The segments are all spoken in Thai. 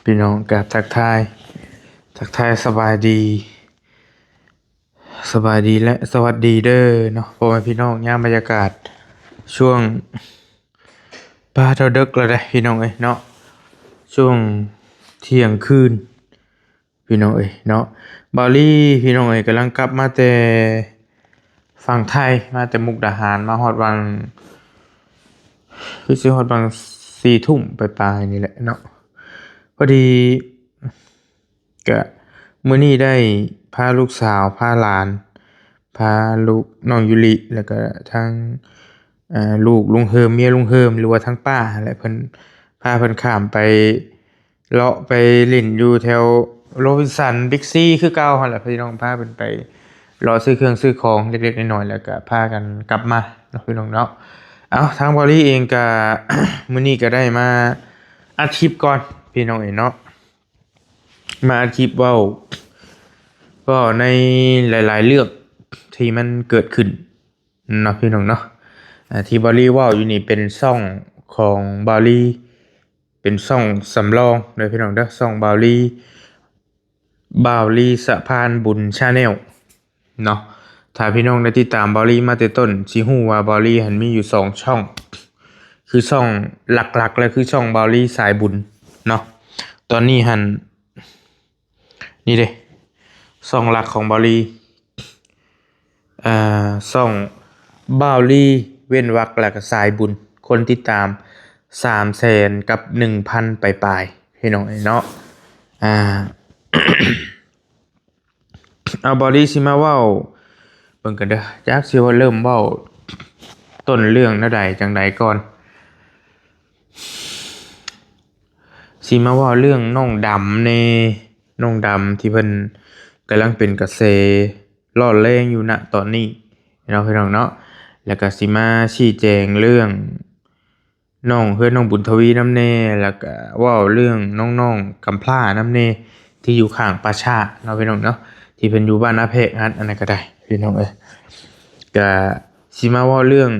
พี่น้องกับทักทายสบายดีและสวัสดีเด้อเนาะพ่อแม่พี่น้องย่ามบรรยากาศช่วงป้าเท่าดึกแล้วได้พี่น้องเอ้ยเนาะช่วงเที่ยงคืนพี่น้องเอ้ยเนาะบาลี่พี่น้องเอ้ยกำลังกลับมาแต่ฝั่งไทยมาแต่มุกดาหารมาฮอดวันคือสิฮอดวัน4 ทุ่มปลายๆนี่แหละเนาะพอดีก็มื้อนี้ได้พาลูกสาวพาหลานพาลูกน้องยุริแล้วก็ทั้งลูกลุงเฮิมเมียลุงเฮิมหรือว่าทั้งป้าแหละเพิ่นพาเพิ่นข้ามไปเลาะไปเล่นอยู่แถวโรบินสันบิ๊กซีคือเก่าหั่นแหละพี่น้องพาเพิ่นไปรอซื้อเครื่องซื้อของเล็กๆน้อยๆแล้วก็พากันกลับมาเนาะพี่น้องเนาะทางบริเองก็ มื้อนี้ก็ได้มาอัดคลิปก่อนพี่น้องเนาะมาอัดคลิปเว้าก็ในหลายๆเรื่องที่มันเกิดขึ้นเนาะพี่น้องเนาะที่บอลลี่ว่าอยู่นี่เป็นช่องของบอลลี่เป็นช่องสำรองเลยพี่น้องเด้อช่องบอลลี่สะพานบุญชาแนลเนาะถ้าพี่น้องได้ติดตามบอลลี่มาแต่ต้นสิฮู้ว่าบอลลี่หันมีอยู่2 ช่องคือช่องหลักๆเลยคือช่องบอลลี่สายบุญเนาะตอนนี้หันนี่เด้ช่องหลักของบอลลี่ช่องบาวลี่เว้นวรรคแล้วก็สายบุญคนติดตาม300,000กับ 1,000ปลายๆพี่น้องเนาะอ่า เอาบอดี้สิมาเว้าเบิ่งกันเด้อจักสิว่าเริ่มเว้าต้นเรื่องแนวใดจังใดก่อนสิมาเว้าเรื่องน้องดำน้องดำที่เพิ่นกำลังเป็นกระแสร้อนแรงอยู่ณตอนนี้เนาะพี่น้องเนาะแล้วก็สิมาชี้แจงเรื่องน้องน้องบุญทวีน้ำแน่แล้วก็เว้าเรื่องน้องๆกำพร้าน้ำแน่ที่อยู่ข้างป่าช้าเนาะพี่น้องเนาะที่เพิ่นอยู่บ้านนาเพกอันนั้นก็ได้พี่น้องเอ้ยก็สิมาเว้าเรื่อง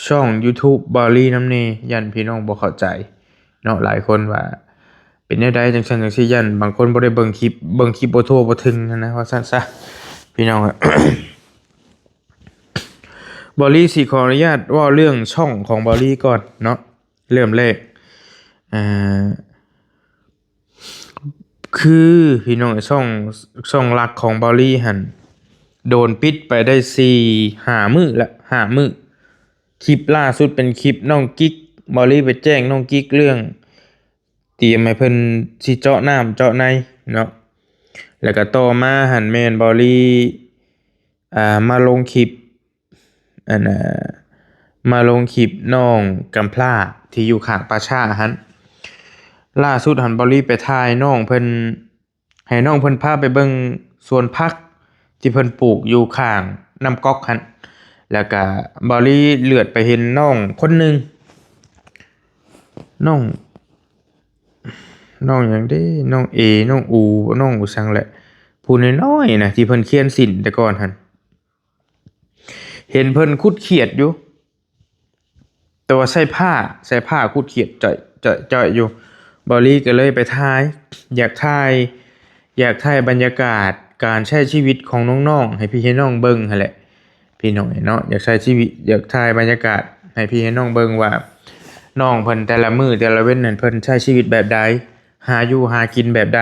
ช่อง YouTube บอลลี่น้ำแน่ยันพี่น้องบ่เข้าใจเนาะหลายคนว่าเป็นแนวใดจังซั่นจังซี่ยันบางคนบ่ได้เบิ่งคลิปบ่ทั่วบ่ถึงนะว่าซั่นซะพี่น้อง บอลลี่สิขออนุญาตว่าเรื่องช่องของบอลลี่ก่อนเนาะเริ่มแรกคือพี่น้องช่องหลักของบอลลี่หันโดนปิดไปได้5 มื้อละ5 มื้อคลิปล่าสุดเป็นคลิปน้องกิ๊กบอลลี่ไปแจ้งน้องกิ๊กเรื่องเตรียมให้เพิ่นสิเจาะน้ำเจาะในเนาะแล้วก็ต่อมาหันแม่นบอลลี่มาลงคลิปอันมาลงคลิปน้องกำพร้าที่อยู่ข้างป่าช้าหันล่าสุดหันบอลลี่ไปถ่ายน้องเพิ่นให้น้องเพิ่นพาไปเบิ่งสวนผักที่เพิ่นปลูกอยู่ข้างน้ำก๊อกหันแล้วก็บอลลี่เลือดไปเห็นน้องคนหนึ่งน้องหยังเด้น้องเอน้องอูน้องอุซังแหละผู้น้อยๆนะที่เพิ่นเขียนศิลป์แต่ก่อนหันเห็นเพิ่นขุดเขียดอยู่แต่ว่าใส่ผ้าขุดเขียดจ่อยอยู่บอลลี่ก็เลยไปถ่ายอยากถ่ายบรรยากาศการใช้ชีวิตของน้องๆให้พี่ให้น้องเบิ่งหั่นแหละพี่น้องเนาะอยากใช้ชีวิตอยากถ่ายบรรยากาศให้พี่ให้น้องเบิ่งว่าน้องเพิ่นแต่ละมื้อแต่ละเว้นนั่นเพิ่นใช้ชีวิตแบบใดหาอยู่หากินแบบใด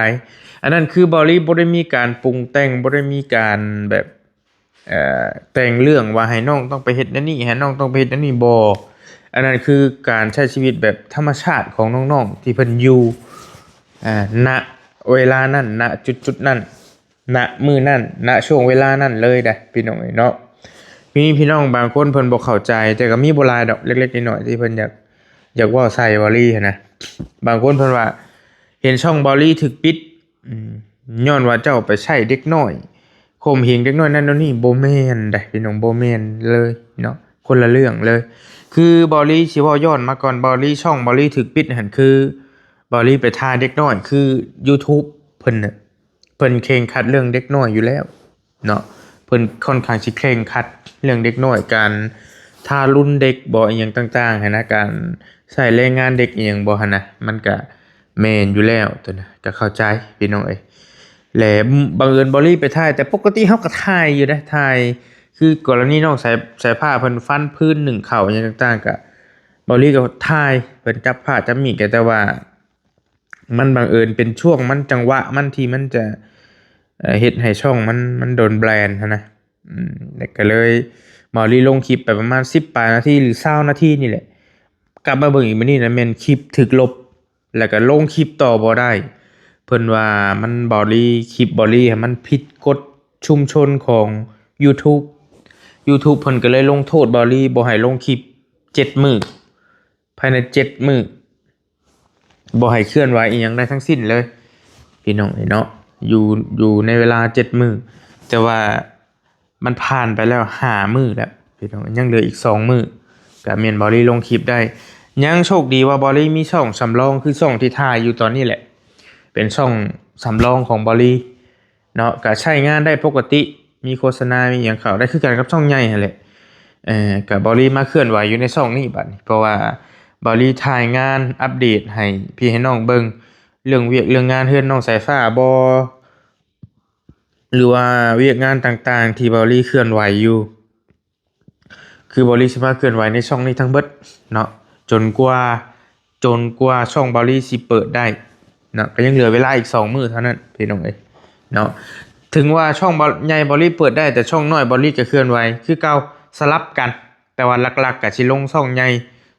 อันนั้นคือบอลลี่บ่ได้มีการปรุงแต่งบ่ได้มีการแบบแต่งเรื่องว่าให้น้องต้องไปเฮ็ดนั่นนี่ให้น้องต้องไปเฮ็ดนั่นนี่บ่อันนั้นคือการใช้ชีวิตแบบธรรมชาติของน้องๆที่เพิ่นอยู่ณเวลานั้นณจุดๆนั้นณมื้อนั้นณช่วงเวลานั้นเลยเด้อพี่น้องเนาะมีพี่น้องบางคนเพิ่นบ่เข้าใจแต่ก็มีบ่หลายดอกเล็กๆน้อยๆที่เพิ่นอยากเว้าใส่บอลลี่หันนะบางคนเพิ่นว่าเห็นช่องบอลลี่ถูกปิดย้อนว่าเจ้าไปใช้เด็กน้อยข่มเหงเด็กน้อยนั่นโน่นนี่บ่แม่นเด้พี่น้องบ่แม่นเลยเนาะคนละเรื่องเลยคือบอลลี่สิเว้าย้อนมาก่อนบอลลี่ช่องบอลลี่ถูกปิดหั่นคือบอลลี่ไปถ่ายเด็กน้อยคือ YouTube เพิ่นน่ะเพิ่นเคร่งครัดเรื่องเด็กน้อยอยู่แล้วเนาะเพิ่นค่อนข้างสิเคร่งครัดเรื่องเด็กน้อยการทารุณเด็กบ่อีหยังต่างๆหันนะการใช้แรงงานเด็กอีหยังบ่หั่นนะมันก็ แม่นอยู่แล้วตัวน่ะก็เข้าใจพี่น้องเอ้ยแหละบังเอิญบ่รีไปถ่ายแต่ปกติเฮาก็ถ่ายอยู่นะถ่ายคือกรณีน้องสายผ้าเพิ่นฟันพื้นหนึ่งเข่าหยังต่างๆก็บ่รีก็ถ่ายเพิ่นจับผ้าจับมีดก็แต่ว่ามันบังเอิญเป็นช่วงมันจังหวะมันที่มันจะเฮ็ดให้ช่องมันโดนแบนหั้นนะแล้วก็เลยบ่รีลงคลิปไปประมาณ10ปลายนาทีหรือ20นาทีนี่แหละกลับมาเบิ่งอีกมื้อนี้นะแม่นคลิปถูกลบแล้วก็ลงคลิปต่อบ่ได้เพิ่นว่ามันบ่รีคลิปบ่รีให้มันผิดกฎชุมชนของ YouTube เพิ่นก็เลยลงโทษบ่รีบ่ให้ลงคลิป7มื้อภายใน7มื้อบ่ให้เคลื่อนไหวอีหยังได้ทั้งสิ้นเลยพี่น้องเนาะอยู่ในเวลา7มื้อแต่ว่ามันผ่านไปแล้ว5มื้อแล้วพี่น้องยังเหลืออีก2มื้อก็แม่นบ่รีลงคลิปได้ยังโชคดีว่าบ่รีมีช่องสำรองคือช่องที่ถ่ายอยู่ตอนนี้แหละเป็นช่องสำรองของบ่รีเนาะก็ใช้งานได้ปกติมีโฆษณามีหยังเข้าได้คือกันกับช่องใหญ่นั่นแหละก็บ่รีมาเคลื่อนไหวอยู่ในช่องนี้บัดนี้เพราะว่าบ่รีถ่ายงานอัปเดตให้พี่ให้น้องเบิ่งเรื่องเวียกเรื่องงานเฮือนน้องสายฟ้าบ่หรือว่าเวียกงานต่างๆที่บ่รีเคลื่อนไหวอยู่คือบ่รีสิมาเคลื่อนไหวในช่องนี้ทั้งเบิดเนาะจนกว่าช่องบ่รีสิเปิดได้เนาะก็ยังเหลือเวลาอีก2มื้อเท่านั้นพี่น้องเอ้ยเนาะถึงว่าช่องบ่ใหญ่บ่รีเปิดได้แต่ช่องน้อยบ่รีก็เคลื่อนไหวคือเก่าสลับกันแต่ว่าหลักๆก็สิลงช่องใหญ่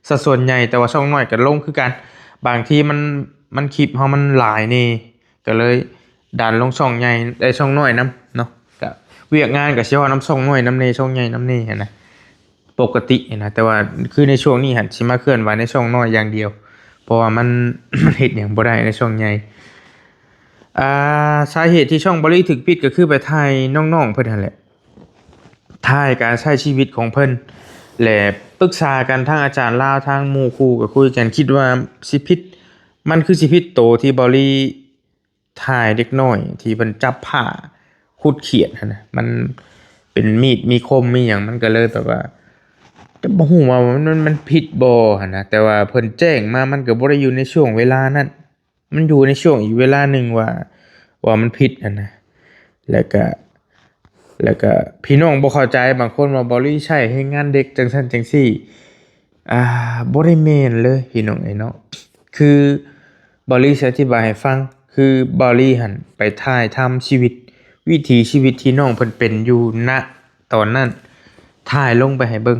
ซะส่วนใหญ่แต่ว่าช่องน้อยก็ลงคือกันบางทีมันคลิปเฮามันหลายนี่ก็เลยดันลงช่องใหญ่ได้ช่องน้อยนํเนาะก็เวียกงานก็สิว่านํช่องน้อยนํในช่องใหญ่นํนี่หันนะปกตินะแต่ว่าคือในช่วงนี้หันสิมาเคลื่อนไหวในช่องน้อยอย่างเดียวเพราะว่ามัน เฮ็ดหยังบ่ได้ในช่องใหญ่สาเหตุที่ช่องบ่รีถูกปิดก็คือไปถ่ายน้องๆเพิ่นนั่นแหละถ่ายการใช้ชีวิตของเพิ่นและปรึกษากันทางอาจารย์ลาวทางหมู่ครูก็คุยกันคิดว่าสิผิดมันคือสิผิดโตที่บ่รีถ่ายเด็กน้อยที่เพิ่นจับผ้าคูดเขียดหั่นน่ะมันเป็นมีดมีคมมีหยังมันก็เลยแบบว่าก็บ่ฮู้ว่ามันผิดบ่หั่นนะแต่ว่าเพิ่นแจ้งมามันก็บ่ได้อยู่ในช่วงเวลานั้นมันอยู่ในช่วงอีกเวลาหนึ่งว่ามันผิดหั่นนะแล้วก็พี่น้องบ่เข้าใจบางคนว่าบ่รีใช้ให้งานเด็กจังซั่นจังซี่บ่ได้แม่นเลยพี่น้องเนาะคือบ่รีสิอธิบายให้ฟังคือบอลลี่หันไปถ่ายทำชีวิตวิถีชีวิตที่น้องเพิ่นเป็นอยู่ณตอนนั้นถ่ายลงไปให้เบิ่ง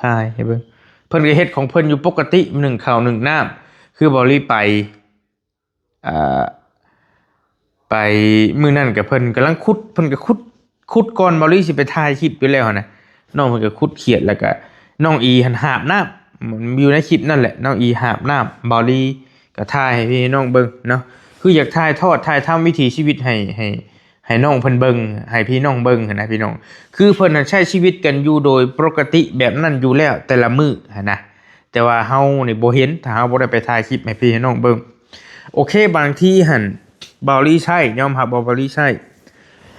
ถ่ายให้เบิ่งเพิ่นก็เฮ็ดของเพิ่นอยู่ปกติหนึ่งข้าวหนึ่งน้ำคือบอลลี่ไปอ่าไปมื้อนั้นก็เพิ่นกำลังขุดเพิ่นก็ขุดก่อนบอลลี่สิไปถ่ายคลิปอยู่แล้วนะน้องเพิ่นก็ขุดเขียดแล้วก็น้องอีหันหาบน้ำมันอยู่ในคลิปนั่นแหละน้องอีหาบน้ำบอลลี่ก็ถ่ายให้พี่น้องเบิ่งเนาะคืออยากถ่ายทำวิถีชีวิตให้น้องเพิ่นเบิ่งให้พี่น้องเบิ่งหั้นนะพี่น้องคือเพิ่นน่ะใช้ชีวิตกันอยู่โดยปกติแบบนั้นอยู่แล้วแต่ละมื้อหั้นนะแต่ว่าเฮานี่บ่เห็นถ้าเฮาบ่ได้ไปถ่ายคลิปให้พี่ให้น้องเบิ่งโอเคบางทีหั่นเบาลี่ใช่ยอมรับบ่เบาลี่ใช่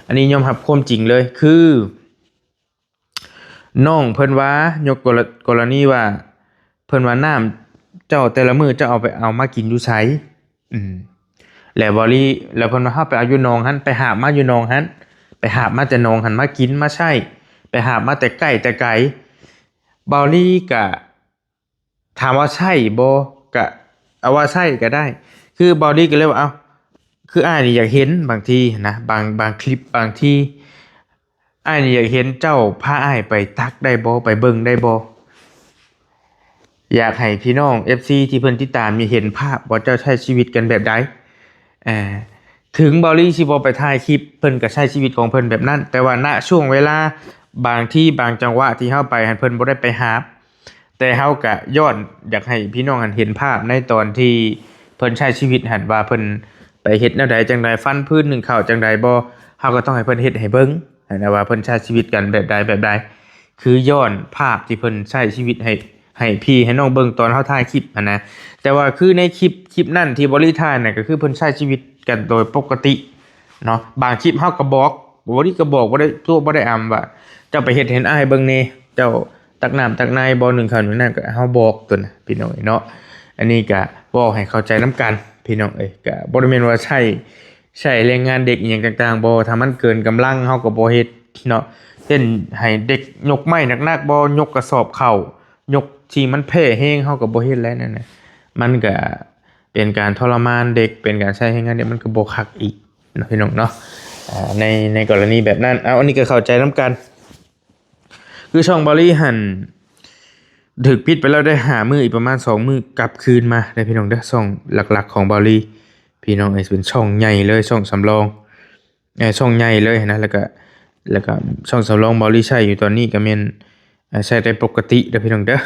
อันนี้ยอมรับความจริงเลยคือน้องเพิ่นว่ายกกรณีว่าเพิ่นว่าน้ำเจ้าแต่ละมื้อเจ้าเอามากินอยู่ไสแล้วบอลี่แล้วเพิ่นว่าเฮาไปเอาอยู่หนองหันไปหาบมาอยู่หนองหันไปหาบมาแต่หนองหันมากินมาใช้ไปหาบมาแต่ใกล้แต่ไกลบอลี่ก็ถามว่าใช่บ่ก็เอาว่าใช่ก็ได้คือบอลี่ก็เลยว่าเอ้าคืออ้ายนี่อยากเห็นบางทีนะบางคลิปบางที่อ้ายนี่อยากเห็นเจ้าพาอ้ายไปตักได้บ่ไปเบิ่งได้บ่อยากให้พี่น้อง FC ที่เพิ่นติดตามมีเห็นภาพว่าเจ้าใช้ชีวิตกันแบบใดถึงบอลลี่สิบ่ไปถ่ายคลิปเพิ่นก็ใช้ชีวิตของเพิ่นแบบนั้นแต่ว่าณช่วงเวลาบางที่บางจังหวะที่เฮาไปหันเพิ่นบ่ได้ไปหาแต่เฮาก็ย้อนอยากให้พี่น้องหันเห็นภาพในตอนที่เพิ่นใช้ชีวิตหันว่าเพิ่นไปเฮ็ดแนวใดจังใดฟันพื้น1ข้าวจังใดบ่เฮาก็ต้องให้เพิ่นเฮ็ดให้เบิ่งนะว่าเพิ่นใช้ชีวิตกันแบบใดคือย้อนภาพที่เพิ่นใช้ชีวิตให้พี่ให้น้องเบิ่งตอนเฮาถ่ายคลิปนะแต่ว่าคือในคลิปนั่นที่บริถ่ายน่ะก็คือเพิ่นใช้ชีวิตกันโดยปกติเนาะบางคลิปเฮาก็บอกบ่ได้ก็บอกบ่ได้ตัวบ่ได้อำว่าเจ้าไปเฮ็ดเห็นอ้ายเบิ่งแน่เจ้าตักน้ำตักในบ่1ข้าว1น้ำก็เฮาบอกตัวน่ะพี่น้องเนาะอันนี้ก็บอกให้เข้าใจนํกัน พี่น้องเอ้ยก็บ่ได้แม่นว่าใช้แรงงานเด็กอีหยังต่างๆบ่ถ้ามันเกินกำลังเฮาก็บ่เฮ็ดเนาะเช่นให้เด็กยกไม้หนักๆบ่ยกกระสอบข้าวยกที่มันแพ้แรงเฮาก็บ่เฮ็ดแล้วนั่นน่ะมันก็เป็นการทรมานเด็กเป็นการใช้แรงงานเด็กมันก็บ่คักอีกเนาะพี่น้องเนาะในกรณีแบบนั้นเอาอันนี้ก็เข้าใจนํกันคือช่องบริหันถึกปิดไปแล้วได้หามื้ออีกประมาณ2มื้อกลับคืนมาได้พี่น้องเด้อช่องหลักๆของบริพี่น้องเป็นช่องใหญ่เลยช่องสำรองช่องใหญ่เลยนะแล้วก็ช่องสำรองบริใช้อยู่ตอนนี้ก็แม่นใช้ได้ปกติเด้อพี่น้องเด้อ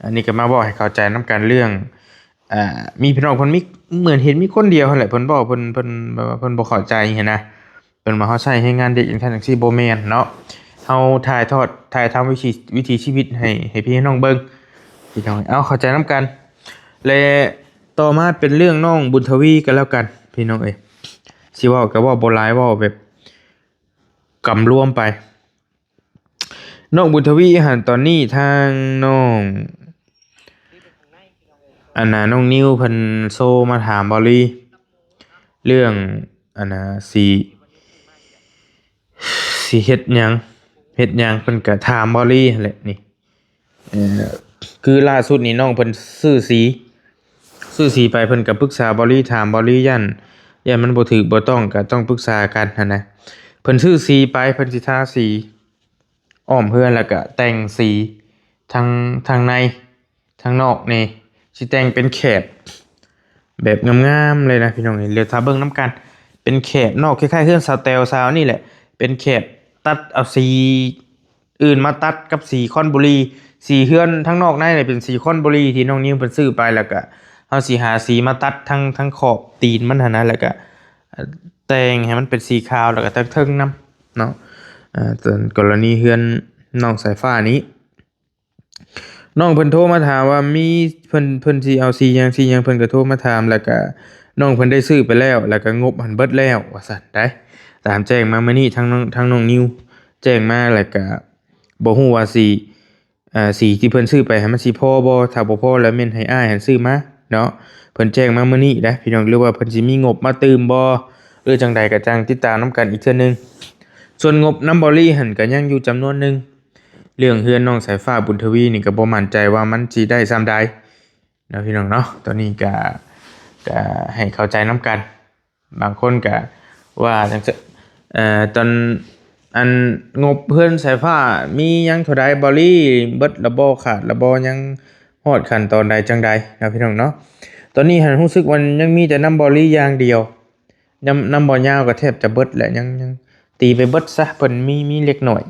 อันนี้ก็มาบอกให้เข้าใจนํกันเรื่องมีพี่น้องเพิ่นมีเหมือนเห็นมีคนเดียวนั่นแหละเพิ่นบอกเพิ่นบ่เข้าใจหันนะเพิ่นมาเฮาใช้ให้งานเด็กอย่างซั่นจังซี่บ่แม่นเนาะเฮาถ่ายทำวิถีชีวิตให้พี่ให้น้องเบิ่งพี่น้องเอาเข้าใจนํกันและต่อมาเป็นเรื่องน้องบุญทวีกันแล้วกันพี่น้องเอ้ยสิเว้าก็เว้าบ่หลายเว้าแบบกำรวมไปน้องบุญทวีหันตอนนี้ทางน้องอันน่ะน้องนิวเพิ่นโทรมาถามบ่ลี่เรื่องอันน่ะสิเฮ็ดหยังเพิ่นก็ถามบ่ลี่นั่นแหละนี่เอ่อคือล่าสุดนี่น้องเพิ่นซื้อสีไปเพิ่นก็ปรึกษาบ่ลี่ถามบ่ลี่ยันมันบ่ถูกบ่ต้องก็ต้องปรึกษากันหันนะเพิ่นซื้อสีไปเพิ่นสิทาสีอ้อมเฮือนแล้วก็แต่งสีทางในทางนอกนี่สิแต่งเป็นแขบแบบงามๆเลยนะพี่น้องนี่เดี๋ยวถ้าเบิ่งนํกันเป็นแขบนอกคล้ายๆเฮือนสาวแตวสาวนี่แหละเป็นแขบตัดเอาสีอื่นมาตัดกับสีคอนบุรีสีเฮือนทั้งนอกในนี่เป็นสีคอนบุรีที่น้องนิวเพิ่นซื้อไปแล้วก็เฮาสิหาสีมาตัดทั้งขอบตีนมันหั่นนะแล้วก็แต่งให้มันเป็นสีขาวแล้วก็เทิงๆนำเนาะส่วนกรณีเฮือนน้องสายฟ้านี้น้องเพิ่นโทรมาถามว่ามีเพิ่นสิเอาสีหยังเพิ่นก็โทรมาถามแล้วก็น้องเพิ่นได้ซื้อไปแล้วแล้วก็งบหันเบิดแล้วว่าซั่นได้ตามแจ้งมามื้อนี้ทางน้องนิวแจ้งมาแล้วก็บ่ฮู้ว่าสีที่เพิ่นซื้อไปให้มันสิพอบ่ถ้าบ่พอแล้วแม่นให้อ้ายหันซื้อมาเนาะเพิ่นแจ้งมามื้อนี้นะพี่น้องหรือว่าเพิ่นสิมีงบมาตืมบ่หรือจังใดก็จังติดตามนํกันอีกเทื่อนึงส่วนงบนำบ่ลี่หันก็ยังอยู่จำนวนหนึงเรื่องเฮือนน้องสายฟ้าบุญทวีนี่ก็บ่มั่นใจว่ามันสิได้ส่ำใดเนาะพี่น้องเนาะตอนนี้ก็ให้เข้าใจนํกันบางคนก็ว่าจังตอนอันงบเฮือนสายฟ้ามีหยังเท่าใดบ่ลี่เบิดละบ่ขาดละบ่ยังฮอดขั้นตอนใดจังใดเนาะพี่น้องเนาะตอนนี้หันรู้สึกว่ายังมีแต่น้ำบ่ลี่อย่างเดียวน้ำบ่ยาวก็แทบจะเบิดแหละยังตีไปเบิดซะเพิ่นมีเล็กน้อย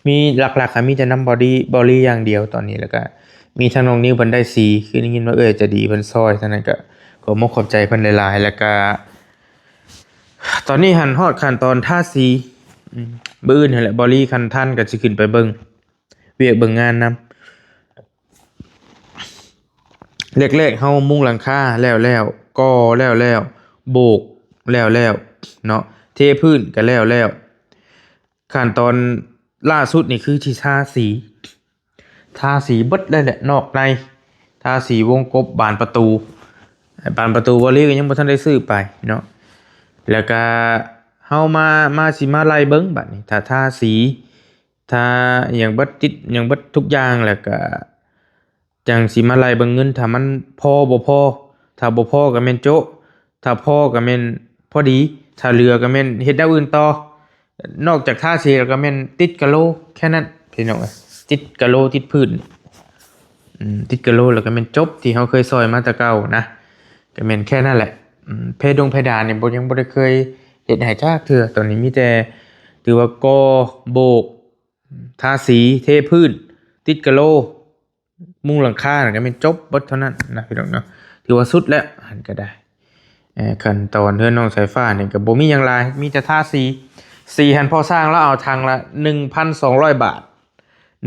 มีหลักๆมีแต่น้ำบอดี้อย่างเดียวตอนนี้แล้วก็มีทางน้องนิวเพิ่นได้สีคือได้ยินว่าจะดีเพิ่นซอยเท่านั้นก็ขอมขอบใจเพิ่นหลายๆแล้วก็ตอนนี้หันฮอดขั้นตอนทาสีมื้ออื่นนั่นแหละบอดี้คันทันก็สิขึ้นไปเบิ่งเวียกเบิ่งงานนำแรกๆเฮามุงหลังคาแล้วก่อแล้วโบกแล้วเนาะเทพื้นก็แล้วขั้นตอนล่าสุดนี่คือที่ทาสีเบิดเลยแหละนอกในทาสีวงกบบานประตูบ่ลี่ก็ยังบ่ทันได้ซื้อไปเนาะแล้วก็เฮามาสิมาไล่เบิ่งบัดนี้ถ้าทาสีถ้าหยังเบิดติดหยังเบิดทุกอย่างแล้วก็จังสิมาไล่เบิ่งเงินถ้ามันพอบ่พอถ้าบ่พอก็แม่นโจ๊ะถ้าพอก็แม่นพอดีถ้าเหลือก็แม่นเฮ็ดแนวอื่นต่อนอกจากทาสีแล้วก็แม่นติดกะโหลแค่นั้นพี่น้องติดกะโหลติดพื้นติดกะโหลแล้วก็แม่นจบที่เฮาเคยซอยมาแต่เก่านะก็แม่นแค่นั้นแหละเพดานนี่ยังบ่ได้เคยเฮ็ดให้จักเทื่อตอนนี้มีแต่ถือว่าก่อโบกทาสีเทพื้นติดกะโหลมุงหลังคาก็แม่นจบเบิดเท่านั้นนะพี่น้องเนาะถือว่าสุดแล้วอันก็ได้ขั้นตอนเฮือนน้องสายฟ้านี่ก็บ่มีหยังหลายมีแต่ทาสีหันพอสร้างแล้วเอาทางละ 1,200 บาท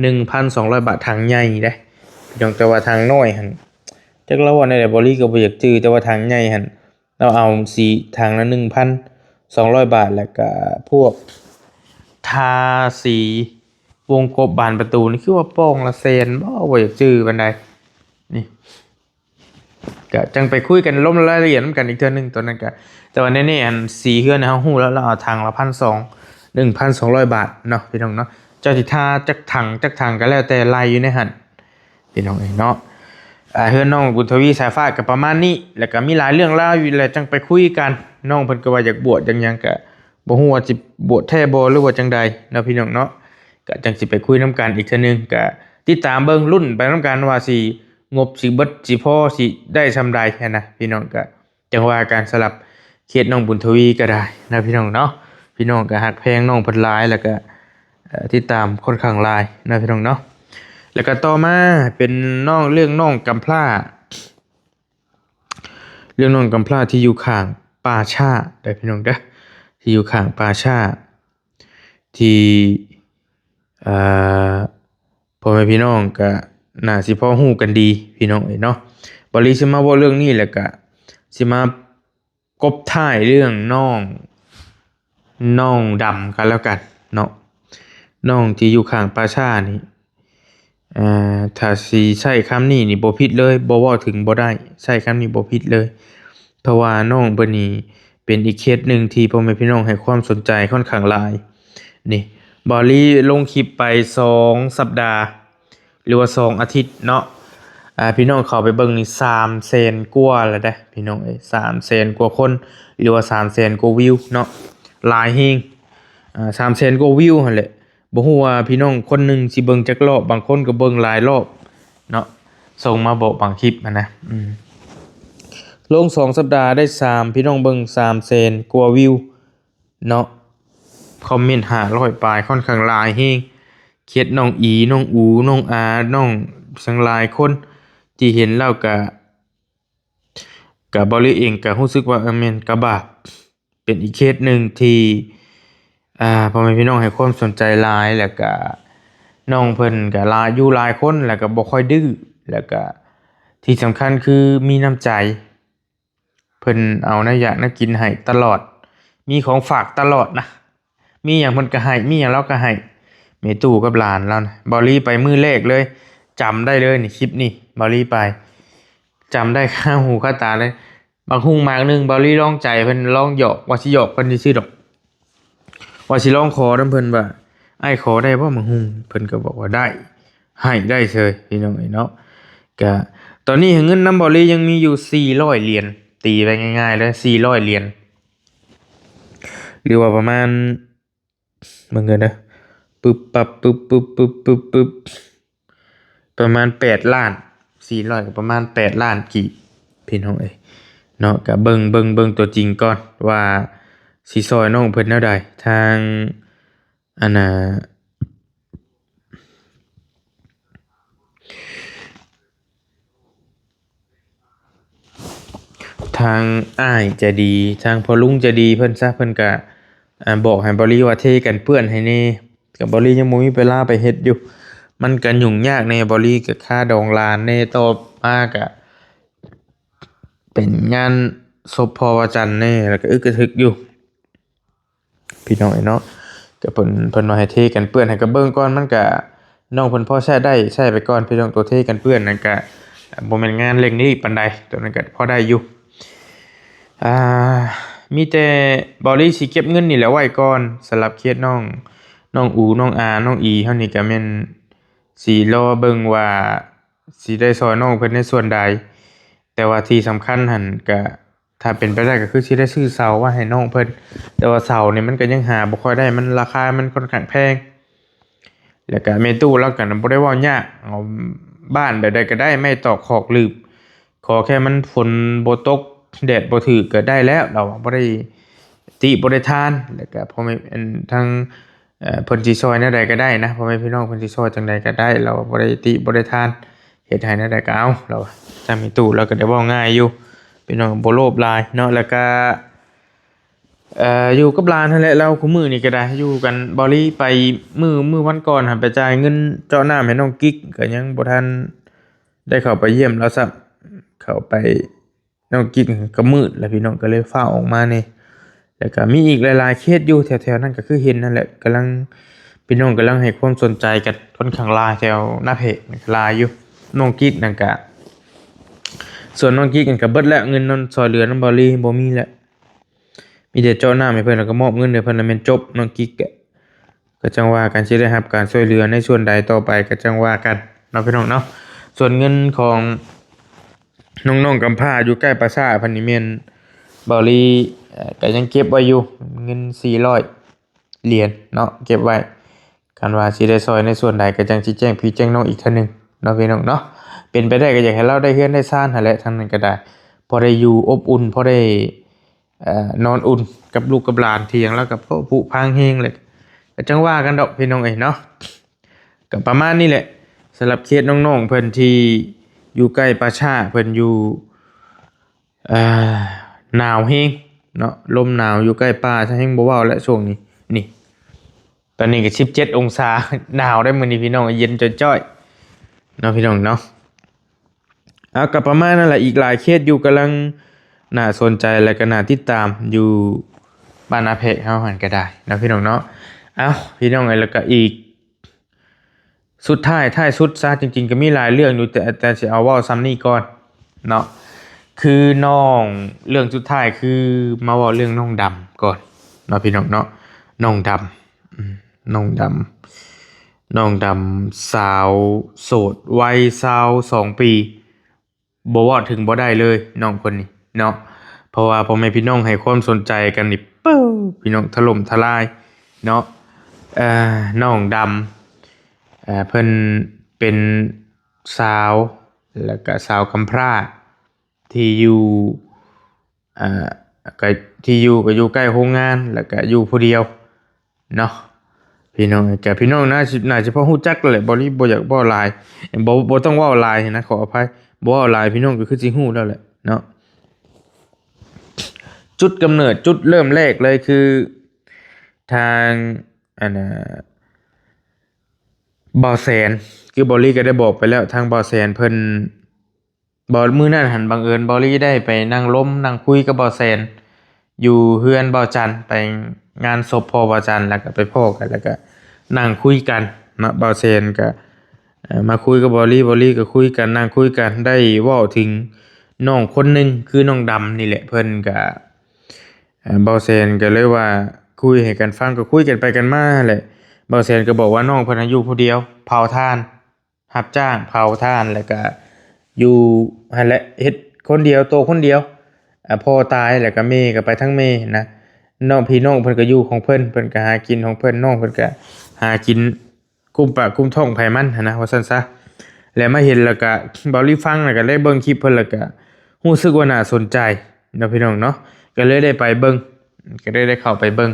1,200 บาททางใหญ่เด้พี่น้องแต่ว่าทางน้อยหั่นจักเราว่าในบ่ลี่ก็บ่อยากจื้อแต่ว่าทางใหญ่หั่นเราเอาสีทางละ 1,200 บาทแล้วก็พวกทาสีวงกบบานประตูนี่คือว่าป้องละแสนบ่อยากจื้อปานใดนี่ ก็จังไปคุยกันล้มรายละเอียดนำกันอีกเทื่อนึงตัวนั้นก็แต่ว่าแน่ๆอันสีเฮือนเฮาฮู้แล้วเราเอาทางละ 1,200 1,200 บาทเนาะพี่น้องเนาะเจ้าสิทาจักถังก็แล้วแต่รายอยู่ในหั่นพี่น้องเนาะเฮือนน้องบุญทวีสายฟ้าก็ประมาณนี้แล้วก็มีหลายเรื่องราวอยู่แล้วจังไปคุยกันน้องเพิ่นก็ว่าอยากบวชจังหยังก็บ่ฮู้ว่าสิบวชแท้บ่หรือว่าจังใดเนาะพี่น้องเนาะก็จังสิไปคุยนํกันอีกเทื่อนึงก็ติดตามเบิ่งรุ่นไปนํกันว่าสิงบสิเบิดสิพอสิได้ซำใดนะพี่น้องก็จังว่าการสลับเขตน้องบุญทวีก็ได้นะพี่น้องเนาะพี่น้องก็ฮักแพงน้องเพิ่นหลายแล้วก็ติดตามค่อนข้างหลายนะพี่น้องเนาะแล้วก็ต่อมาเป็นน้องเรื่องน้องกำพร้าเรื่องน้องกำพร้าที่อยู่ข้างป่าช้าได้พี่น้องเด้อที่อยู่ข้างป่าช้าที่อ่าพ่อแม่พี่น้องก็น่าสิพอฮู้กันดีพี่น้องเนาะบ่ลีสิมาเว้าเรื่องนี้แล้วก็สิมากบท้ายเรื่องน้องดำกันแล้วกันเนาะน้องที่อยู่ข้างป่าช้านี่ถ้าสิใช้คำนี้นี่บ่ผิดเลยบ่เว้าถึงบ่ได้ใช้คำนี้บ่ผิดเลยเพราะว่าน้องเพิ่นนี่เป็นอีกเคสหนึ่งที่พ่อแม่พี่น้องให้ความสนใจค่อนข้างหลายนี่บ่ลีลงคลิปไป2สัปดาห์หรือว่า2อาทิตย์เนาะพี่น้องเข้าไปเบิ่งนี่300,000กว่าแล้วเด้อพี่น้องเอ้ย300,000กว่าคนหรือว่า300,000กว่าวิวเนาะหลายแฮง300,000กว่าวิวหั่นแหละบ่ฮู้ว่าพี่น้องคนหนึงสิเบิ่งจักรอบบางคนก็เบิ่งหลายรอบเนาะส่งมาบอกบางคลิปนะลง2สัปดาห์ได้3พี่น้องเบิ่ง300,000กว่าวิวเนาะคอมเมนต์500ปลายค่อนข้างหลายแฮงเขียดน้องอีน้องอูน้องอาน้องสังหลายคนที่เห็นแล้วก็บ่ลิเองก็รู้สึกว่าแม่นกะบาปเป็นอีกเคสหนึ่งที่พ่อแม่พี่น้องให้ความสนใจหลายแล้วก็น้องเพิ่นก็หลายอยู่หลายคนแล้วก็บ่ค่อยดื้อแล้วก็ที่สำคัญคือมีน้ำใจเพิ่นเอาแนวอยากแนวกินให้ตลอดมีของฝากตลอดนะมีหยังเพิ่นก็ให้มีหยังเราก็ให้แม่ตู่กับหลานเรานะบ่ลีไปมื้อแรกเลยจำได้เลยนี่คลิปนี่บ่ลีไปจำได้คาหูคาตาเลยบักฮุ่งมากนึงบ่ลีลองใจเพิ่นลองหยอกว่าสิหยอกเพิ่นซื่อๆดอกว่าสิลองขอนำเพิ่นว่าอ้ายขอได้บ่บักฮุ่งเพิ่นก็บอกว่าได้ให้ได้เฉยพี่น้องเนาะก็ตอนนี้เงินนำบ่ลียังมีอยู่400เหรียญตีไปง่ายๆเลย400เหรียญหรือว่าประมาณเบิ่งกันเด้อปึ๊บปั๊บปึ๊บปึ๊บปึ๊บปึ๊บปึ๊บประมาณ8ล้าน400ก็ประมาณ8ล้านกีบพี่น้องเอ้ยเนาะก็เบิ่งตัวจริงก่อนว่าสิซอยน้องเพิ่นแนวใดทางอันน่ะทางอ้ายจะดีทางพ่อลุงจะดีเพิ่นซะเพิ่นก็บอกให้บ่ลีว่าเทกันเปื้อนให้แน่ก็บ่ลียังบ่มีเวลาไปเฮ็ดอยู่มันก็ยุ่งยากแน่บ่ลีก็ค่าดองหลานแน่ต่อมาก็เป็นงานศพพ่อว่าจันทร์แน่แล้วก็อึกกระทึกอยู่พี่น้องเนาะก็เพิ่นว่าให้เทกันเปื้อนให้ก็เบิ่งก่อนมันก็น้องเพิ่นพอใช้ได้ใช้ไปก่อนพี่น้องตัวเทกันเปื้อนนั่นก็บ่แม่นงานเร่งรีบปานใดตัวนั้นก็พอได้อยู่อ่ามีแต่บ่ลีสิเก็บเงินนี่แหละไว้ก่อนสำหรับเคสน้องอูน้องอาน้องอีเฮานี่ก็แม่นสิรอเบิ่งว่าสิได้ซอยน้องเพิ่นในส่วนใดแต่ว่าที่สำคัญหั่นก็ถ้าเป็นไปได้ก็คือสิได้ซื้อเสาไว้ให้น้องเพิ่นแต่ว่าเสานี่มันก็ยังหาบ่ค่อยได้มันราคามันค่อนข้างแพงแล้วก็แม่ตู้เราก็บ่ได้เว้ายากเอาบ้านแบบใดก็ได้ไม่ตอกขอกหลืบขอแค่มันฝนบ่ตกแดดบ่ถึกก็ได้แล้วเราบ่ได้ติบ่ได้ทานแล้วก็พ่อแม่ทางเพิ่นสิซอยแนวใดก็ได้นะพ่อแม่พี่น้องเพิ่นสิซอยจังใดก็ได้เราบ่ได้ติบ่ได้ทานเฮ็ดให้แนวใดก็เอาเราถ้ามีตู้เราก็ได้เว้าง่ายอยู่พี่น้องบ่โลภหลายเนาะแล้วก็อยู่กับหลานนั่นแหละเราคุมื้อนี้ก็ได้อยู่กันบ่ลีไปมื้อวันก่อนหั่นไปจ่ายเงินเจาะน้ำให้น้องกิ๊กก็ยังบ่ทันได้เข้าไปเยี่ยมแล้วซ้ำเข้าไปน้องกิ๊กก็มืดแล้วพี่น้องก็เลยฟ้าวออกมานี่แล้วก็มีอีกหลายๆเคสอยู่แถวๆนั้นก็คือเห็นนั่นแหละกำลังพี่น้องกำลังให้ความสนใจกันค่อนข้างหลายแถวหน้าเพจหลายอยู่น้องกิ๊กนั่นก็ ส่วนน้องกิ๊กกันก็เบิดแล้วเงินนอนซอยเหลือน้ำบอลลี่บ่มีแล้วมีแต่เจ้าหน้าให้เพิ่นแล้วก็มอบเงินให้เพิ่นแล้วแม่นจบน้องกิ๊กก็จังว่ากันสิได้รับการช่วยเหลือในส่วนใดต่อไปก็จังว่ากันเนาะพี่น้องเนาะส่วนเงินของน้องๆกำพร้าอยู่ใกล้ปราสาทเพิ่นนี่แม่นบอลลี่ก็ยังเก็บไว้อยู่เงิน400เหรียญเนาะเก็บไว้กันว่าสิได้ซอยในส่วนใดก็จังสิแจ้งพี่แจ้งน้องอีกเทื่อนึงเนาะพี่น้องเนาะเป็นไปได้ก็อยากให้เราได้เฮือนได้ซ่านหั่นแหละทางนั้นก็ได้พอได้อยู่อบอุ่นพอได้นอนอุ่นกับลูกกับหลานที่หยังแล้วกับพ่อผู้พังเฮงเลยก็จังว่ากันดอกพี่น้องเอ้ยเนาะก็ประมาณนี้แหละสำหรับเคสน้องๆเพิ่นที่อยู่ใกล้ป่าช้าเพิ่นอยู่เอ่อหนาวเฮงเนาะลมหนาวอยู่ใกล้ป่าซะแฮงบ่เว้าแล้วช่วงนี้นี่ตอนนี้ก็17องศาหนาวได้มื้อนี้พี่น้องเย็นจ้อยๆเนาะพี่น้องเนาะเอาก็ประมาณนั่นแหละอีกหลายเคสอยู่กำลังน่าสนใจและก็น่าติดตามอยู่บ้านอาเพกเฮาหันก็ได้เนาะพี่น้องเนาะเอาพี่น้องเอ้ยแล้วก็อีกสุดท้ายสุดซะจริงๆก็มีหลายเรื่องอยู่แต่สิเอาเว้าซ้ำนี้ก่อนเนาะคือน้องเรื่องสุดท้ายคือมาเว้าเรื่องน้องดำก่อนเนาะพี่น้องเนาะน้องดำน้องดำน้องดำสาวโสดวัย22ปีบ่เว้าถึงบ่ได้เลยน้องคนนี้เนาะเพราะว่าพ่อแม่พี่น้องให้ความสนใจกันนี่เป้อพี่น้องถล่มทลายเนาะน้องดำเพิ่นเป็นสาวแล้วก็สาวกำพร้าที่อยู่อ่าก็ที่อยู่ก็อยู่ใกล้โรงงานแล้วก็อยู่ผู้เดียวเนาะพี่น้องแต่พี่น้องน่าจะพอฮู้จักแหละบ่อยากเว้าหลายบ่ต้องเว้าหลายนะขออภัยบ่เว้าหลายพี่น้องก็คือสิฮู้แล้วแหละเนาะจุดกำเนิดจุดเริ่มแรกเลยคือทางอันน่ะ บ่าวแสนคือบอลลี่ก็ได้บอกไปแล้วทางบ่าวแสนเพิ่นบ่มื้อนั้นหันบังเอิญบอลลี่ได้ไปนั่งล้มนั่งคุยกับบ่าวแสนอยู่เฮือนบ่าวจันทร์ไปงานศพพ่อบ่าวจันทร์แล้วก็ไปพ้อกันแล้วก็นั่งคุยกันเนาะบ่าวแสนก็มาคุยกับบอลลี่ก็คุยกันนั่งคุยกันได้เว้าถึงน้องคนหนึงคือน้องดำนี่แหละเพิ่นก็บ่าวแสนก็เลยว่าคุยให้กันฟังก็คุยกันไปกันมาแหละ บ่าวแสนก็บอกว่าน้องเพิ่นน่ะอยู่ผู้เดียวเผาถ่านรับจ้างเผาถ่านแล้วก็อยู่หั่นแหละเฮ็ดคนเดียวโตคนเดียวพ่อตายแล้วก็แม่ก็ไปทั้งแม่นะน้องพี่น้องเพิ่นก็อยู่ของเพิ่นก็หากินของเพิ่นน้องเพิ่นก็หากินกุมปากกุมท้องไผมันหันนะว่าซั่นซะแล้วมาเห็นแล้วก็บ่รีฟังแล้วก็เลยเบิ่งคลิปเพิ่นแล้วก็รู้สึกว่าน่าสนใจเนาะพี่น้องเนาะก็เลยได้ไปเบิ่งก็ได้เข้าไปเบิ่ง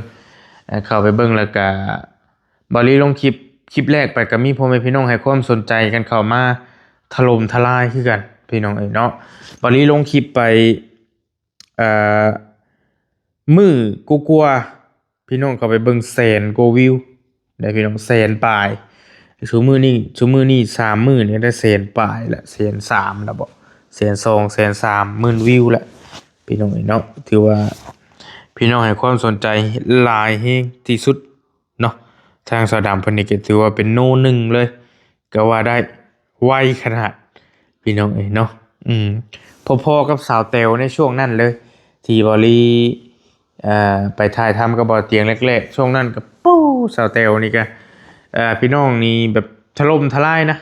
แล้วก็ บอลลี่ลงคลิปแรกไปก็มีพ่อแม่พี่น้องให้ความสนใจกันเข้ามาถล่มทลายคือกันพี่น้องเอ้ยเนาะบอลลี่ลงคลิปไปเอ่อมื้อกลัวๆพี่น้องเข้าไปเบิ่งแสนกว่าวิวได้พี่น้องแสนปลายซุมื้อนี้3มื้อนี่ได้แสนปลายละแสนสามแล้วบ่แสนสองแสนสามหมื่นวิวละพี่น้องเอ้ยเนาะถือว่าพี่น้องให้ความสนใจหลายแฮงที่สุดเนาะ ทางสาวดำเพิ่นนี่ก็ถือว่าเป็นโนหนึ่งเลยก็ว่าได้ไวขนาดพี่น้องเอ้ยเนาะพอๆกับสาวแตวในช่วงนั้นเลยที่บอลลี่ไปถ่ายทำกับบ่อเตียงแรกๆช่วงนั้นก็ปู้สาวแตวนี่ก็พี่น้องนี่แบบถล่มทลายนะ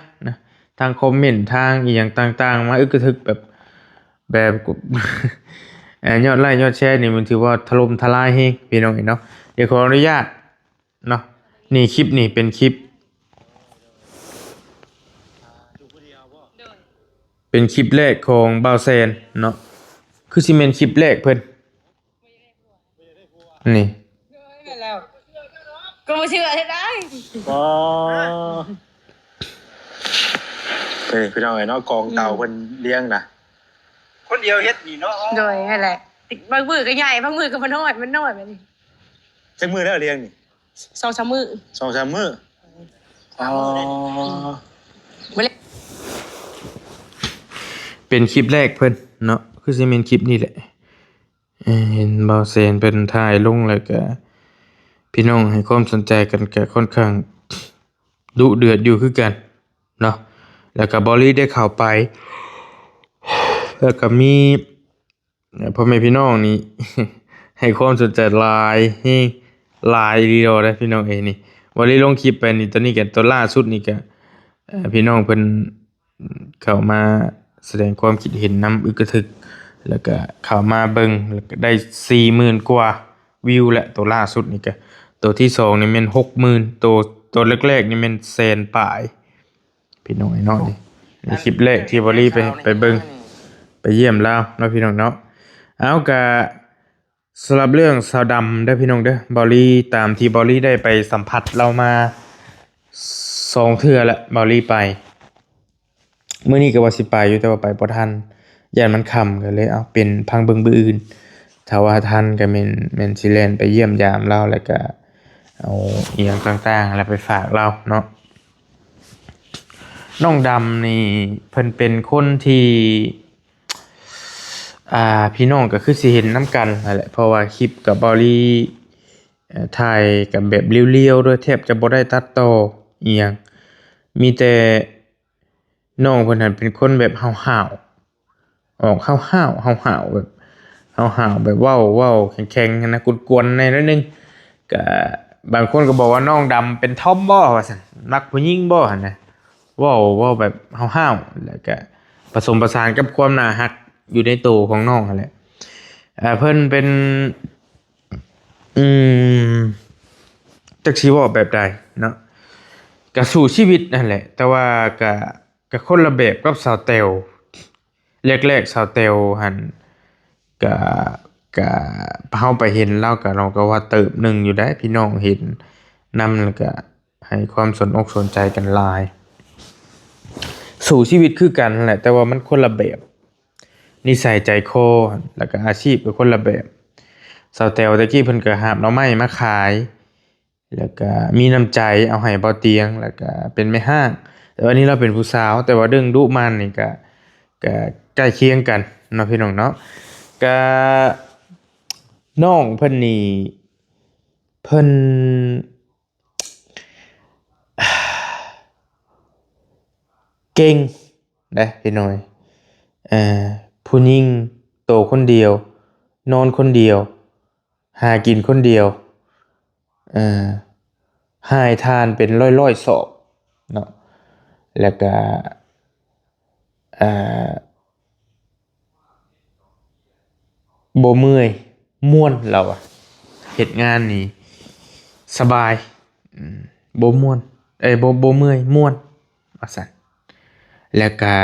ทางคอมเมนต์ทางอีหยังต่างๆมาอึกกระทึกแบบยอดไลค์ยอดแชร์นี่มันถือว่าถล่มทลายเฮงพี่น้องเอ้ยเนาะเดี๋ยวขออนุญาตเนาะนี่คลิปนี่เป็นคลิปแรกของบ่าวแซนเนาะคือสิเมนคลิปแรกเพิ่นนี่ก็มาเชื่อได้อ๋อเฮ้ยพี่น้องไอ้เนาะกองเต่าเพิ่นเลี้ยงนะคนเดียวเฮ็ดนี่เนาะโดยนั่นแหละบางมือก็ใหญ่บางมือก็มันน้อยแบบนี้จักมื้อแล้วเลี้ยงนี่2-3 มื้อ2-3 มื้ออ๋อเป็นคลิปแรกเพิ่นเนาะคือสิเมนคลิปนี่แหละเห็นบ่าวแซนเป็นถ่ายลงแล้วก็พี่น้องให้ความสนใจกันก็ค่อนข้างดุเดือดอยู่คือกันเนาะแล้วก็บอลลี่ได้เข้าไป แล้วก็มีพ่อแม่พี่น้องนี่ ให้ความสนใจหลายแฮงหลายอีหลีเดอเด้อพี่น้องเอ้ยนี่บ่ได้ลงคลิปไปนี่ตอนนี้ก็ตัวล่าสุดนี่ก็พี่น้องเพิ่นเข้ามาแสดงความคิดเห็นนำอึกกระทึก แล้วก็เข้ามาเบิ่งแล้วก็ได้ 40,000 กว่าวิวแหละตัวล่าสุดนี่ก็ตัวที่สองนี่แม่น 60,000ตัวแรกๆนี่แม่นแสนปลาย พี่น้องไอ้เนาะนี่ในคลิปแรกที่บอลี่ไปเบิ่งไปเยี่ยมแล้วเนาะพี่น้องเนาะเอาก็สำหรับเรื่องสาวดำเด้อพี่น้องเด้อบอลี่ตามที่บอลี่ได้ไปสัมผัสเรามา2 เทื่อแล้วบอลี่ไปมื้อนี้ก็ว่าสิไปอยู่แต่ว่าไปบ่ทันย่านมันค่ำก็เลยเอาเป็นพังเบิ่งมื้ออื่นถ้าว่าทันก็แม่นสิแล่นไปเยี่ยมยามเราแล้วก็เอาอีหยังต่างๆแล้วไปฝากเราเนาะน้องดำนี่เพิ่นเป็นคนที่พี่น้องก็คือสิเห็นนำกันนั่นแหละเพราะว่าคลิปกับบอลี่ถ่ายกันแบบเรียวๆโดยแทบจะบ่ได้ตัดต่ออีหยังมีแต่น้องเพิ่นหั่นเป็นคนแบบห้าวๆออกห้าวๆห้าวๆแบบห้าวๆแบบเว้าแข็งๆนะกวนๆหน่อยนึงก็บางคนก็บอกว่าน้องดำเป็นทอมบ่ว่าซั่นมักผู้หญิงบ่หั่นนะเว้าแบบห้าวๆแล้วก็ผสมผสานกับความน่ารักอยู่ในตัวของน้องนั่นแหละเพิ่นเป็นจักสิเว้าแบบใดเนาะก็สู้ชีวิตนั่นแหละแต่ว่าก็คนละแบบกับสาวแต๋วแรกๆสาวแต๋วหั่นก็ก็เฮาไปเห็นเลาก็เราก็ว่าเติบหนึ่งอยู่ได้พี่น้องเห็นนำแล้วก็ให้ความสนอกสนใจกันหลายสู่ชีวิตคือกันแหละแต่ว่ามันคนละแบบนิสัยใจคอแล้วก็อาชีพก็คนละแบบสาวแต๋วตะกี้เพิ่นก็หาบหน่อไม้มาขายแล้วก็มีน้ำใจเอาให้บ่เตียงแล้วก็เป็นแม่ห้างแต่ว่านี้เราเป็นผู้สาวแต่ว่าเรื่องดุมันนี่ก็ใกล้เคียงกันเนาะพี่น้องเนาะก็น้องเพิ่นนี่เพิ่นเก่งเด้พี่น้อยผู้หญิงโตคนเดียวนอนคนเดียวหากินคนเดียวหายทานเป็นร้อยๆศอกเนาะแล้วก็บ่เมื่อยม่วนเราอะเฮ็ดงานนี่สบายบ่ม่วนบ่เมื่อยม่วนว่าซั่นแล้วก็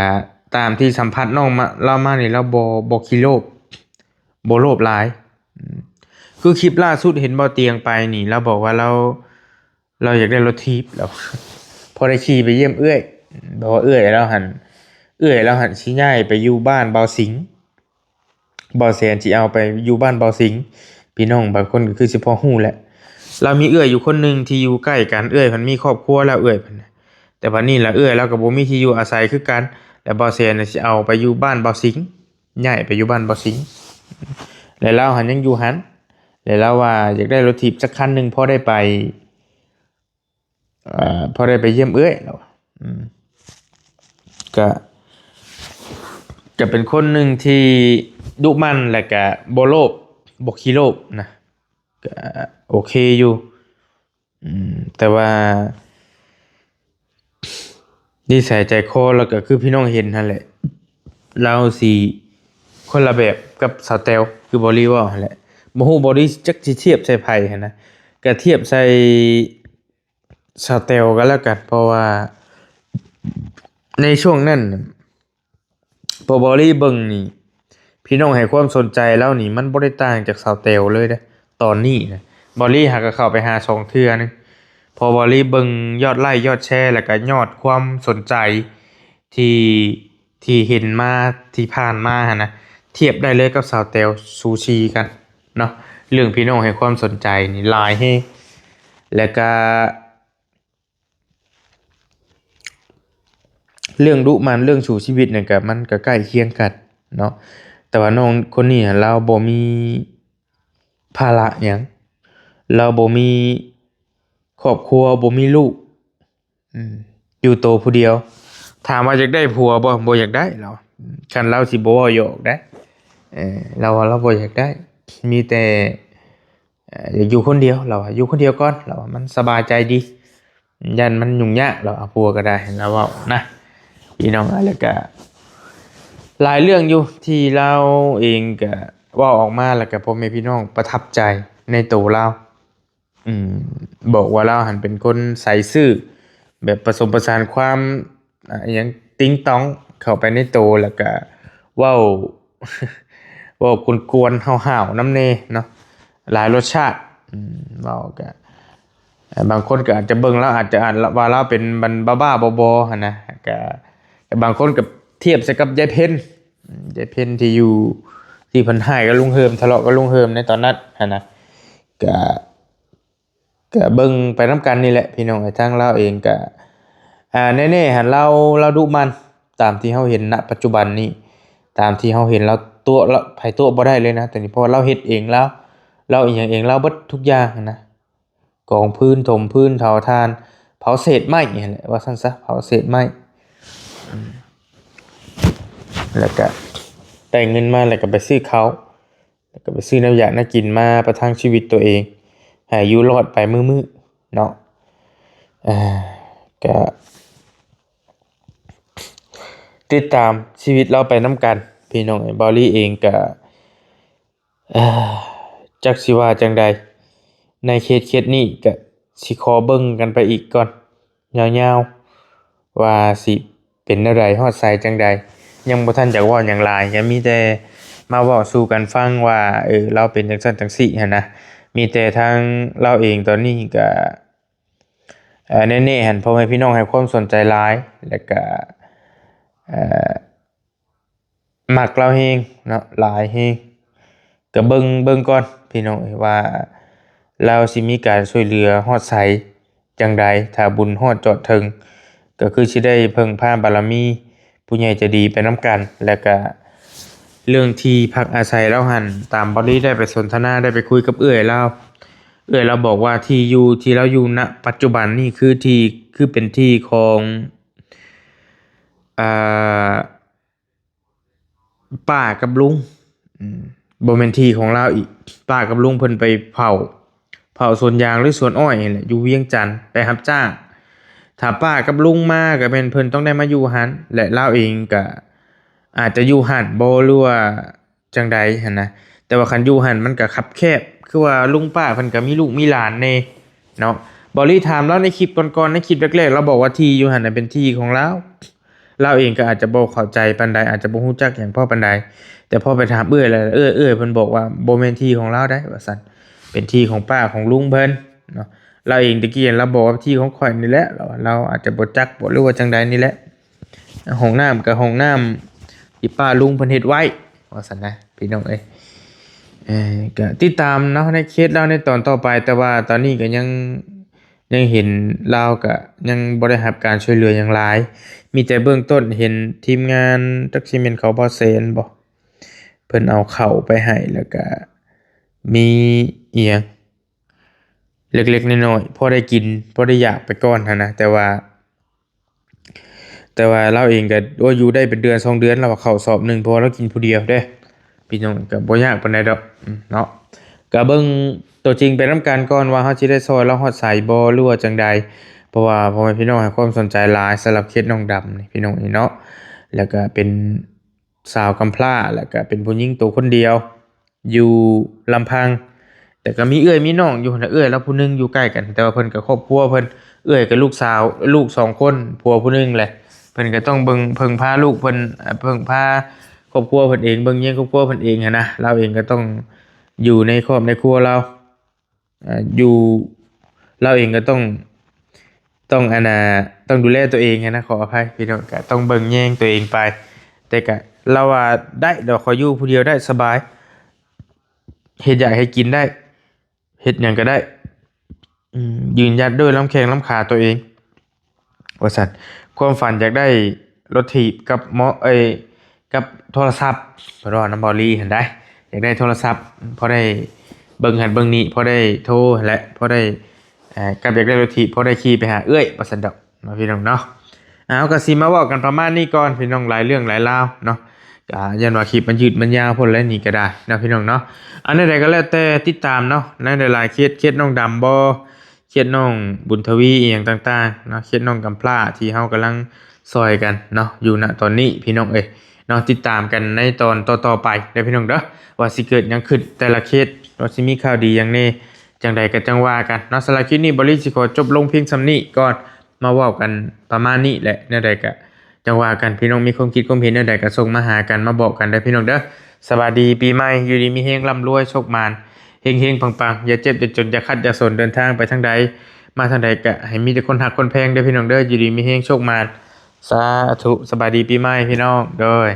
ตามที่สัมผัสน้องมาเรามานี่เราบ่ขี้โลภบ่โลภหลายคือคลิปล่าสุดเห็นบ่เตียงไปนี่เราบอกว่าเราอยากได้รถทีปแล้ว พอได้ขี่ไปเยี่ยมเอื้อยบอกว่าเอื้อยเราหันสิย้ายไปอยู่บ้านเบาสิงบ่แสนสิเอาไปอยู่บ้านเบาสิงพี่น้องบางคนก็คือสิพอฮู้แหละเรามีเอื้อยอยู่คนหนึงที่อยู่ใกล้กันเอื้อยเพิ่นมีครอบครัวแล้วเอื้อยเพิ่นแต่บัดนี้ล่ะเอื้อยเราก็บ่มีที่อยู่อาศัยคือกันแล้วบ่แสนน่ะสิเอาไปอยู่บ้านเบาสิงย้ายไปอยู่บ้านเบาสิงแล้วเราหันยังอยู่หันแล้วเราว่าอยากได้รถถีบสักคันหนึงพอได้ไปเยี่ยมเอื้อยแล้วก็เป็นคนหนึ่งที่ดุมันและก็บ่โลภบ่ขี้โลภนะก็โอเคอยู่แต่ว่านิสัยใจคอแล้วก็คือพี่น้องเห็นนั่นแหละเราสิคนละแบบกับสาวแตวคือบอลี่ว่าหั่นแหละบ่ฮู้บอลี่จักสิเทียบใส่ไผหันนะก็เทียบใส่สาวแตวก็แล้วกันเพราะว่าในช่วงนั้นพอบอลี่เบิ่งนี่พี่น้องให้ความสนใจแล้วนี่มันบ่ได้ต่างจากสาวแตวเลยเด้ตอนนี้นะบอลี่หาก็เข้าไปหา2เทื่อนึงพอบอลี่เบิ่งยอดไลค์ยอดแชร์แล้วก็ยอดความสนใจที่เห็นมาที่ผ่านมาหั่นนะเทียบได้เลยกับสาวแตวซูชิกันเนาะเรื่องพี่น้องให้ความสนใจนี่หลายแฮงแล้วก็เรื่องดุมันเรื่องสู่ชีวิตเนี่ยก็มันก็ใกล้เคียงกันเนาะแต่ว่าน้องคนนี้เราบ่มีภาระหยังเราบ่มีครอบครัวบ่มีลูกอยู่โตวผู้เดียวถามว่าอยากได้ผัวบ่อยากได้เรา คันเราสิบ่เว้าหยอกได้เราว่าเราบ่อยากได้มีแต่อยากอยู่คนเดียวเราว่าอยู่คนเดียวก่อนเราว่ามันสบายใจดียันมันยุ่งยากเราเอาผัวก็ได้เราเว้านะพี่น้องแล้วก็หลายเรื่องอยู่ที่เราเองก็เว้าออกมาแล้วก็พ่อแม่พี่น้องประทับใจในตัวเราอืมบอกว่าเราหันเป็นคนใส่ซื่อแบบผสมผสานความอหยังติ๊งต๊องเข้าไปในตัวแล้วก็เว้า เว้ากวนๆห้าวๆน้ำเน่เนาะหลายรสชาติเว้าก็บางคนก็อาจจะเบิ่งแล้วอาจจะอ่านว่าเราเป็นบันบ้าๆบอๆหั่นนะก็บางคนก็เทียบใส่กับยายเพ็ญยายเพ็ญที่อยู่ที่เพิ่นให้กับลุงเฮิมทะเลาะกับลุงเฮิมในตอนนั้นหั่นนะก็เบิ่งไปนำกันนี่แหละพี่น้องไอ้ทางเราเองก็แน่ๆหั่นเราดุมันตามที่เฮาเห็นณปัจจุบันนี้ตามที่เฮาเห็นเราตัวเราไผตัวบ่ได้เลยนะแต่นี่เพราะว่าเราเฮ็ดเองแล้วเราอีหยังเองเราเบิดทุกอย่างหั้นนะกองพื้นถมพื้นเผาทานเผาเศษไม้นี่แหละว่าซั่นซะเผาเศษไม้แล้วก็ได้เงินมาแล้วก็ไปซื้อข้าวแล้วก็ไปซื้อแนวอยากน่ากินมาประทังชีวิตตัวเองให้อยู่รอดไปมื้อๆเนาะก็ติดตามชีวิตเราไปนำกันพี่น้องไอ้บอลลี่เองก็เอ่อจักสิว่าจังใดในเคสนี้ก็สิขอเบิ่งกันไปอีกก่อนยาวๆว่าสิเป็นแนวใดฮอดไสจังใดยังบ่ทันอยากเว้าหยังหลายยังมีแต่มาเว้าสู่กันฟังว่าเราเป็นจังซั่นจังซี้หันนะมีแต่ทางเราเองตอนนี้ก็แน่ๆหั้นพ่อแม่พี่น้องให้ความสนใจหลายแล้วก็เอ่อมักเราแฮงเนาะหลายแฮงก็เบิ่งก่อนพี่น้องว่าเราสิมีการช่วยเหลือฮอดไสจังใดถ้าบุญฮอดจอดถึงก็คือสิได้พึ่งพาบารมีผู้ใหญ่ใจะดีไปนำกันแล้วก็เรื่องที่พักอาศัยเราหั่นตามบ่ได้ได้ไปสนทนาได้ไปคุยกับเอื้อยเราบอกว่าที่อยู่ที่เราอยู่ณปัจจุบันนี่คือเป็นที่ของอ่าป้ากับลุงบ่แม่นที่ของเราอีกป้ากับลุงเพิ่นไปเผาสวนยางหรือสวนอ้อยนี่แหละอยู่เวียงจันทน์ไปรับจ้างถ้าป้ากับลุงมาก็แม่นเพิ่นต้องได้มาอยู่หั้นและเราเองก็อาจจะอยู่หั้นบ่หรือว่าจั่งใดหั้นนะแต่ว่าคันอยู่หั้นมันก็คับแคบคือว่าลุงป้าเพิ่นก็มีลูกมีหลานแน่เนาะบ่ได้ถามเราในคลิปก่อนๆในคลิปแรกๆเราบอกว่าที่อยู่หั้นน่ะเป็นที่ของเราเองก็อาจจะบ่เข้าใจปานใดอาจจะบ่รู้จักหยังพอปานใดแต่พอไปถามเอื้อยแล้วเอื้อยเพิ่นบอกว่าบ่แม่นที่ของเราได้ว่าซั่นเป็นที่ของป้าของลุงเพิ่นเนาะเราเองตะกี้เราบอกว่าที่ของข่อยนี่แหละเราอาจจะบ่จักบ่รู้ว่าจังใดนี่แหละห้องน้ำก็ห้องน้ำที่ป้าลุงเพิ่นเฮ็ดไว้ว่าซั่นนะพี่น้องเอ้ยก็ติดตามเนาะในเคสเราในตอนต่อไปแต่ว่าตอนนี้ก็ยังเห็นเราก็ยังบ่ได้รับการช่วยเหลือหยังหลายมีแต่เบื้องต้นเห็นทีมงานจักสิแม่นเขาบ่แสนบ่เพิ่นเอาข้าวไปให้แล้วก็มีอิหยังเล็กๆน้อยๆพอได้กินพอได้อยากไปก่อนหั้นนะแต่ว่าเราเองก็โอ้อยู่ได้เป็นเดือน2เดือนแล้วว่าข้าวสอบหนึงเพราะว่าเรากินผู้เดียวเด้พี่น้องก็บ่ยากปานใดดอกเนาะก็เบิ่งตัวจริงไปนำกันก่อนว่าเฮาสิได้ซอยเราฮอดไสบ่หรือว่าจังใดเพราะว่าพ่อแม่พี่น้องให้ความสนใจหลายสำหรับเคสน้องดำนี่พี่น้องนี่เนาะแล้วก็เป็นสาวกำพร้าแล้วก็เป็นผู้หญิงตัวคนเดียวอยู่ลำพังแต่ก็มีเอื้อยมีน้องอยู่หั่นน่ะเอื้อยแล้วผู้หนึงอยู่ใกล้กันแต่ว่าเพิ่นก็ครอบครัวเพิ่นเอื้อยกับลูกสาวลูก2คนผัวผู้หนึงแหละเพิ่นก็ต้องเพิ่งพาลูกเพิ่นเพิ่งพาครอบครัวเพิ่นเองเบิ่งแยงครอบครัวเพิ่นเองหั้นนะเราเองก็ต้องอยู่ในครอบในครัวเราอยู่เราเองก็ต้องอันน่ะต้องดูแลตัวเองหั้นนะขออภัยพี่น้องก็ต้องเบิ่งแยงตัวเองไปแต่ก็เราว่าได้ดอกขออยู่ผู้เดียวได้สบายเฮ็ดอยากให้กินได้เฮ็ดหยังก็ได้ยืนหยัดด้วยลำแข้งลำขาตัวเองว่าซั่นความฝันอยากได้รถถีบกับกับโทรศัพท์เพราะว่าน้ำบอลลี่เห็นได้อยากได้โทรศัพท์พอได้เบิ่งหันเบิ่งนี้พอได้โทรและพอได้กับอยากได้รถถีบพอได้ขี่ไปหาเอื้อยว่าซั่นดอกมาพี่น้องเนาะเอาก็สิมาเว้ากันประมาณนี้ก่อนพี่น้องหลายเรื่องหลายราวเนาะ ยันว่าคลิปมันยืดมันยาวพุ่นแล้วนี่ก็ได้นะพี่น้องเนาะอันใดๆก็แล้วแต่ติดตามเนาะในหลายๆเคสน้องดำบ่เคสน้องบุญทวีอีหยังต่างๆเนาะเคสน้องกำพร้าที่เฮากำลังซอยกันเนาะอยู่ณตอนนี้พี่น้องเอ้ยเนาะติดตามกันในตอนต่อๆไปเด้อพี่น้องเด้อว่าสิเกิดหยังขึ้นแต่ละเคสว่าสิมีข่าวดีหยังแน่จังใดก็จังว่ากันเนาะสำหรับคลิปนี้บริสิขอจบลงเพียงส่ำนี้ก่อนมาเว้ากันประมาณนี้แหละแนวใดก็จังว่ากันพี่น้องมีความคิดความเห็นแนวใดก็ส่งมาหากันมาบอกกันได้อพี่น้องเด้อสวัสดีปีใหม่อยู่ดีมีเฮงร่ำรวยโชคมานเฮงๆปังๆอย่าเจ็บอย่าจนอย่าคัดอย่าสนเดินทางไปทางใดมาทางใดก็ให้มีแต่คนหักคนแพงเด้อพี่น้องเด้ออยู่ดีมีเฮงโชคมานสาธุสบายดีปีใหม่พี่น้องเด้อ